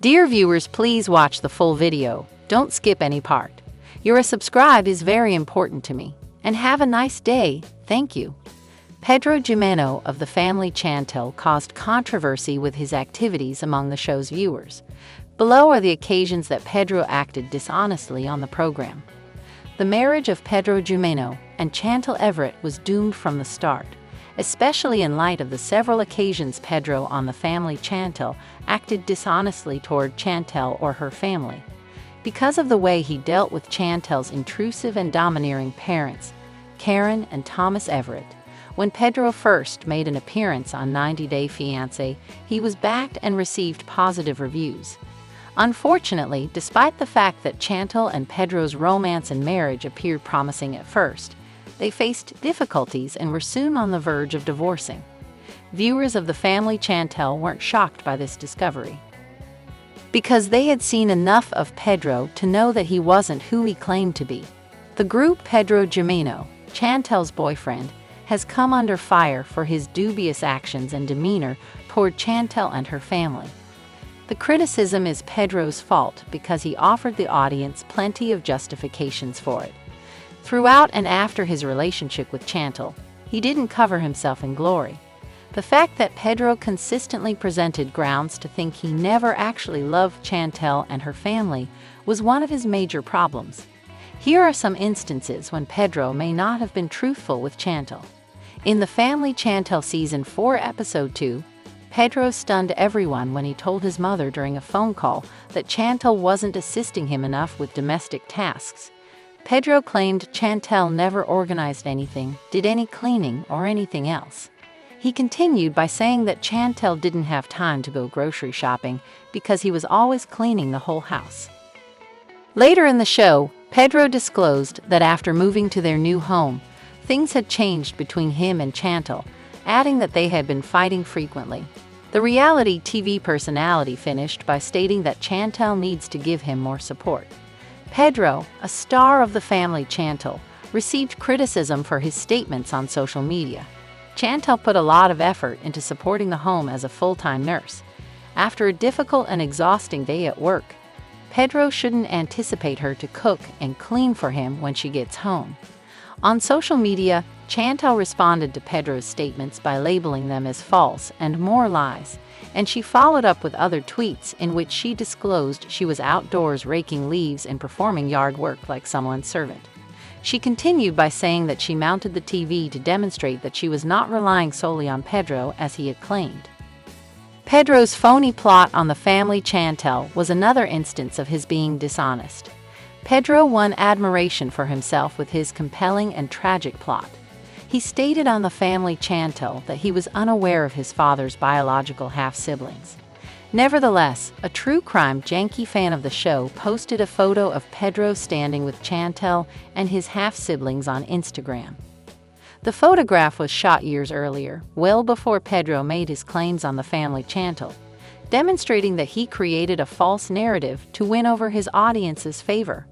Dear viewers, please watch the full video. Don't skip any part. Your subscribe is very important to me. And have a nice day. Thank you. Pedro Jimeno of the family Chantel caused controversy with his activities among the show's viewers. Below are the occasions that Pedro acted dishonestly on the program. The marriage of Pedro Jimeno and Chantel Everett was doomed from the start, especially in light of the several occasions Pedro on the family Chantel acted dishonestly toward Chantel or her family. Because of the way he dealt with Chantel's intrusive and domineering parents, Karen and Thomas Everett. When Pedro first made an appearance on 90 Day Fiancé, he was backed and received positive reviews. Unfortunately, despite the fact that Chantel and Pedro's romance and marriage appeared promising at first, they faced difficulties and were soon on the verge of divorcing. Viewers of the family Chantel weren't shocked by this discovery, because they had seen enough of Pedro to know that he wasn't who he claimed to be. The group Pedro Jimeno, Chantel's boyfriend, has come under fire for his dubious actions and demeanor toward Chantel and her family. The criticism is Pedro's fault because he offered the audience plenty of justifications for it. Throughout and after his relationship with Chantel, he didn't cover himself in glory. The fact that Pedro consistently presented grounds to think he never actually loved Chantel and her family was one of his major problems. Here are some instances when Pedro may not have been truthful with Chantel. In the family Chantel Season 4 Episode 2, Pedro stunned everyone when he told his mother during a phone call that Chantel wasn't assisting him enough with domestic tasks. Pedro claimed Chantel never organized anything, did any cleaning, or anything else. He continued by saying that Chantel didn't have time to go grocery shopping because he was always cleaning the whole house. Later in the show, Pedro disclosed that after moving to their new home, things had changed between him and Chantel, adding that they had been fighting frequently. The reality TV personality finished by stating that Chantel needs to give him more support. Pedro, a star of the family Chantel, received criticism for his statements on social media. Chantel put a lot of effort into supporting the home as a full-time nurse. After a difficult and exhausting day at work, Pedro shouldn't anticipate her to cook and clean for him when she gets home. On social media, Chantel responded to Pedro's statements by labeling them as false and more lies, and she followed up with other tweets in which she disclosed she was outdoors raking leaves and performing yard work like someone's servant. She continued by saying that she mounted the TV to demonstrate that she was not relying solely on Pedro as he had claimed. Pedro's phony plot on the family Chantel was another instance of his being dishonest. Pedro won admiration for himself with his compelling and tragic plot. He stated on the family Chantel that he was unaware of his father's biological half-siblings. Nevertheless, a true crime janky fan of the show posted a photo of Pedro standing with Chantel and his half-siblings on Instagram. The photograph was shot years earlier, well before Pedro made his claims on the family Chantel, demonstrating that he created a false narrative to win over his audience's favor.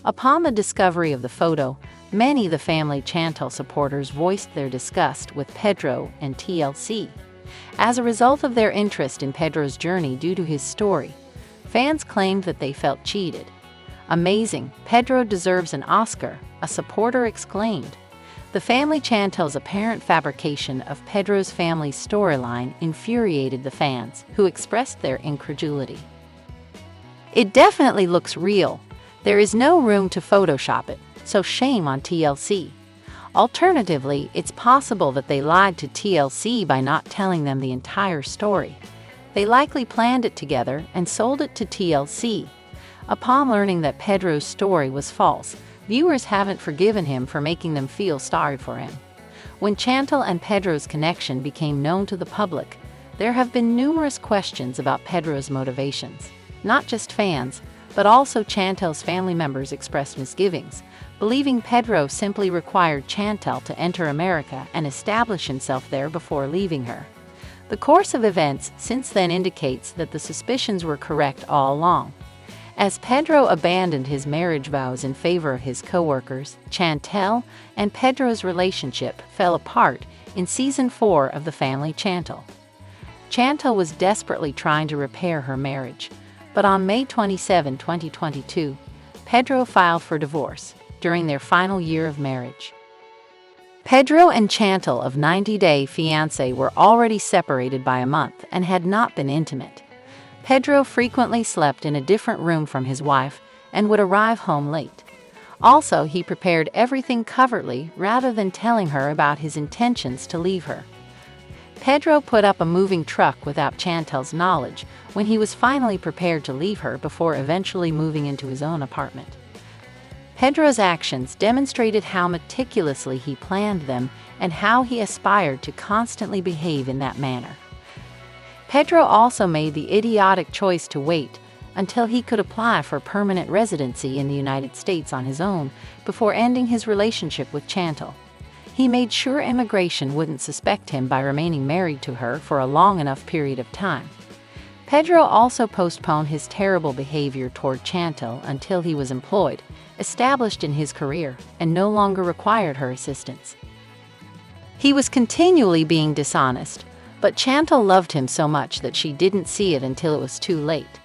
Upon the discovery of the photo, many of the family Chantel supporters voiced their disgust with Pedro and TLC. As a result of their interest in Pedro's journey due to his story, fans claimed that they felt cheated. "Amazing, Pedro deserves an Oscar," a supporter exclaimed. The family Chantel's apparent fabrication of Pedro's family storyline infuriated the fans, who expressed their incredulity. "It definitely looks real. There is no room to Photoshop it, so shame on TLC." Alternatively, it's possible that they lied to TLC by not telling them the entire story. They likely planned it together and sold it to TLC. Upon learning that Pedro's story was false, viewers haven't forgiven him for making them feel sorry for him. When Chantel and Pedro's connection became known to the public, there have been numerous questions about Pedro's motivations. Not just fans, but also Chantel's family members expressed misgivings, believing Pedro simply required Chantel to enter America and establish himself there before leaving her. The course of events since then indicates that the suspicions were correct all along. As Pedro abandoned his marriage vows in favor of his co-workers, Chantel and Pedro's relationship fell apart in Season 4 of the family Chantel. Chantel was desperately trying to repair her marriage, But on May 27, 2022, Pedro filed for divorce during their final year of marriage. Pedro and Chantel of 90 Day Fiancé were already separated by a month and had not been intimate. Pedro frequently slept in a different room from his wife and would arrive home late. Also, he prepared everything covertly rather than telling her about his intentions to leave her. Pedro put up a moving truck without Chantel's knowledge when he was finally prepared to leave her before eventually moving into his own apartment. Pedro's actions demonstrated how meticulously he planned them and how he aspired to constantly behave in that manner. Pedro also made the idiotic choice to wait until he could apply for permanent residency in the United States on his own before ending his relationship with Chantel. He made sure immigration wouldn't suspect him by remaining married to her for a long enough period of time. Pedro also postponed his terrible behavior toward Chantel until he was employed, established in his career, and no longer required her assistance. He was continually being dishonest, but Chantel loved him so much that she didn't see it until it was too late.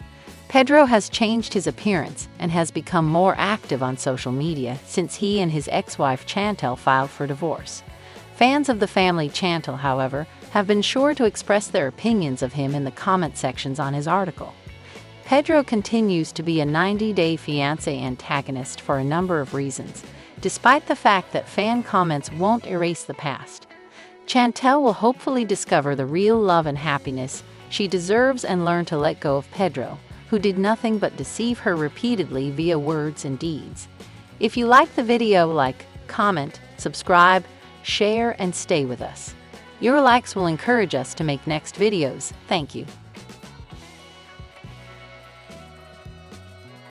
Pedro has changed his appearance and has become more active on social media since he and his ex-wife Chantel filed for divorce. Fans of the family Chantel, however, have been sure to express their opinions of him in the comment sections on his article. Pedro continues to be a 90 Day Fiancé antagonist for a number of reasons, despite the fact that fan comments won't erase the past. Chantel will hopefully discover the real love and happiness she deserves and learn to let go of Pedro, who did nothing but deceive her repeatedly via words and deeds. If you like the video, like, comment, subscribe, share, and stay with us. Your likes will encourage us to make next videos. Thank you.